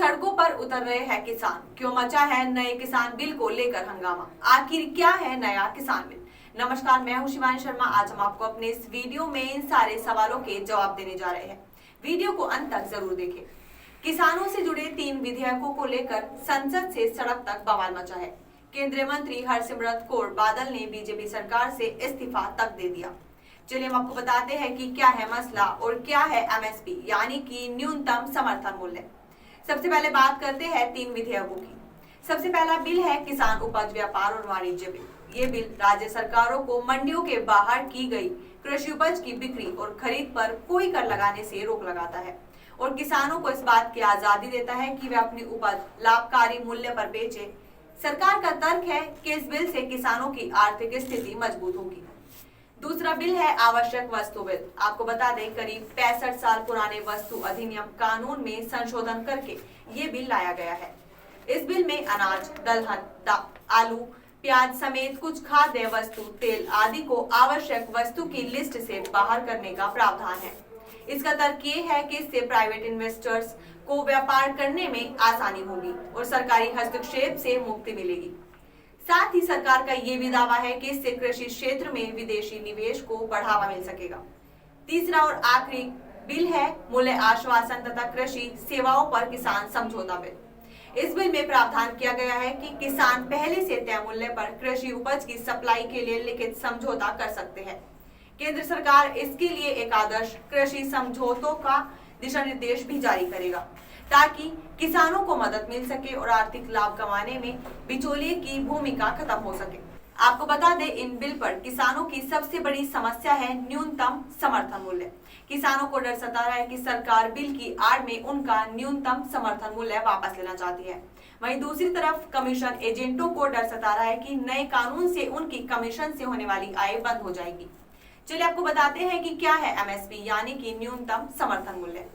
सड़कों पर उतर रहे हैं किसान, क्यों मचा है नए किसान बिल को लेकर हंगामा, आखिर क्या है नया किसान बिल। नमस्कार, मैं हूं शिवानी शर्मा। आज हम आपको अपने इस वीडियो में इन सारे सवालों के जवाब देने जा रहे हैं। वीडियो को अंत तक जरूर देखें। किसानों से जुड़े 3 विधेयकों को लेकर संसद से सड़क तक बवाल मचा है। केंद्रीय मंत्री हरसिमरत कौर बादल ने बीजेपी सरकार से इस्तीफा तक दे दिया। चलिए हम आपको बताते हैं कि क्या है मसला और क्या है एमएसपी यानी कि न्यूनतम समर्थन मूल्य। सबसे पहले बात करते हैं 3 विधेयकों की। सबसे पहला बिल है किसान उपज व्यापार और वाणिज्य बिल। ये बिल राज्य सरकारों को मंडियों के बाहर की गई कृषि उपज की बिक्री और खरीद पर कोई कर लगाने से रोक लगाता है और किसानों को इस बात की आजादी देता है कि वे अपनी उपज लाभकारी मूल्य पर बेचे। सरकार का तर्क है कि इस बिल से किसानों की आर्थिक स्थिति मजबूत होगी। दूसरा बिल है आवश्यक वस्तु बिल। आपको बता दें, करीब 65 साल पुराने वस्तु अधिनियम कानून में संशोधन करके ये बिल लाया गया है। इस बिल में अनाज, दलहन, आलू, प्याज समेत कुछ खाद्य वस्तु, तेल आदि को आवश्यक वस्तु की लिस्ट से बाहर करने का प्रावधान है। इसका तर्क ये है कि इससे प्राइवेट इन्वेस्टर्स को व्यापार करने में आसानी होगी और सरकारी हस्तक्षेप से मुक्ति मिलेगी। साथ ही सरकार का ये भी दावा है कि इससे कृषि क्षेत्र में विदेशी निवेश को बढ़ावा मिल सकेगा। तीसरा और आखिरी बिल है मूल्य आश्वासन तथा कृषि सेवाओं पर किसान समझौता बिल। इस बिल में प्रावधान किया गया है कि किसान पहले से तय मूल्य पर कृषि उपज की सप्लाई के लिए लिखित समझौता कर सकते हैं। केंद्र सरकार इसके लिए एक आदर्श कृषि समझौतों का दिशा निर्देश भी जारी करेगा ताकि किसानों को मदद मिल सके और आर्थिक लाभ कमाने में बिचौलिए की भूमिका खत्म हो सके। आपको बता दें, इन बिल पर किसानों की सबसे बड़ी समस्या है न्यूनतम समर्थन मूल्य। किसानों को डर सता रहा है कि सरकार बिल की आड़ में उनका न्यूनतम समर्थन मूल्य वापस लेना चाहती है। वहीं दूसरी तरफ कमीशन एजेंटों को डर सता रहा है कि नए कानून से उनकी कमीशन से होने वाली आय बंद हो जाएगी। चलिए आपको बताते हैं कि क्या है एमएसपी यानी कि न्यूनतम समर्थन मूल्य।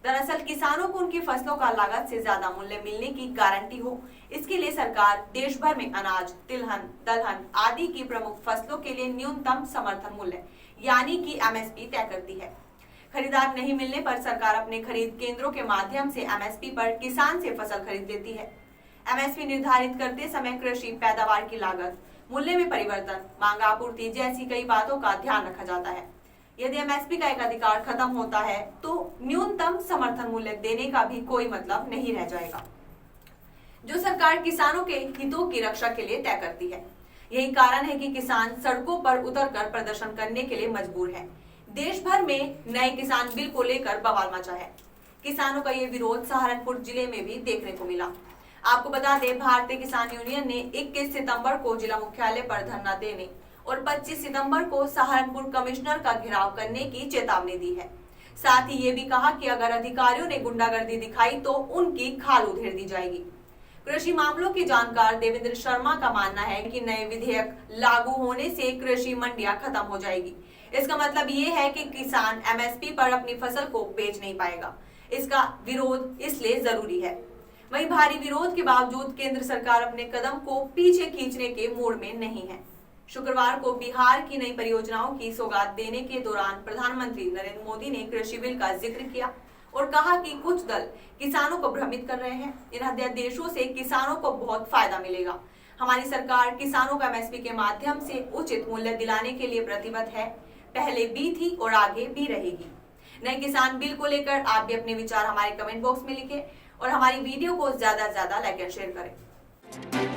दरअसल किसानों को उनकी फसलों का लागत से ज्यादा मूल्य मिलने की गारंटी हो, इसके लिए सरकार देश भर में अनाज, तिलहन, दलहन आदि की प्रमुख फसलों के लिए न्यूनतम समर्थन मूल्य यानी कि एमएसपी तय करती है। खरीदार नहीं मिलने पर सरकार अपने खरीद केंद्रों के माध्यम से एमएसपी पर किसान से फसल खरीद लेती है। एमएसपी निर्धारित करते समय कृषि पैदावार की लागत, मूल्य में परिवर्तन, मांग आपूर्ति जैसी कई बातों का ध्यान रखा जाता है। यदि एमएसपी का एक अधिकार खत्म होता है तो न्यूनतम समर्थन मूल्य देने का भी कोई मतलब नहीं रह जाएगा, जो सरकार किसानों के हितों की रक्षा के लिए तय करती है। यही कारण है कि किसान सड़कों पर उतरकर प्रदर्शन करने के लिए मजबूर है। देश भर में नए किसान बिल को लेकर बवाल मचा है। किसानों का ये विरोध सहारनपुर जिले में भी देखने को मिला। आपको बता दें, भारतीय किसान यूनियन ने 21 सितंबर को जिला मुख्यालय पर धरना देने और 25 सितंबर को सहारनपुर कमिश्नर का घेराव करने की चेतावनी दी है। साथ ही ये भी कहा कि अगर अधिकारियों ने गुंडागर्दी दिखाई तो उनकी खाल उधेड़ दी जाएगी। कृषि मामलों के जानकार देवेंद्र शर्मा का मानना है कि नए विधेयक लागू होने से कृषि मंडियां खत्म हो जाएगी। इसका मतलब ये है कि किसान एमएसपी पर अपनी फसल को बेच नहीं पाएगा। इसका विरोध इसलिए जरूरी है। वहीं भारी विरोध के बावजूद केंद्र सरकार अपने कदम को पीछे खींचने के मूड में नहीं है। शुक्रवार को बिहार की नई परियोजनाओं की सौगात देने के दौरान प्रधानमंत्री नरेंद्र मोदी ने कृषि बिल का जिक्र किया और कहा कि कुछ दल किसानों को भ्रमित कर रहे हैं। इन अध्यादेशों से किसानों को बहुत फायदा मिलेगा। हमारी सरकार किसानों को एमएसपी के माध्यम से उचित मूल्य दिलाने के लिए प्रतिबद्ध है, पहले भी थी और आगे भी रहेगी। नए किसान बिल को लेकर आप भी अपने विचार हमारे कमेंट बॉक्स में लिखें और हमारी वीडियो को ज्यादा से ज्यादा लाइक और शेयर करें।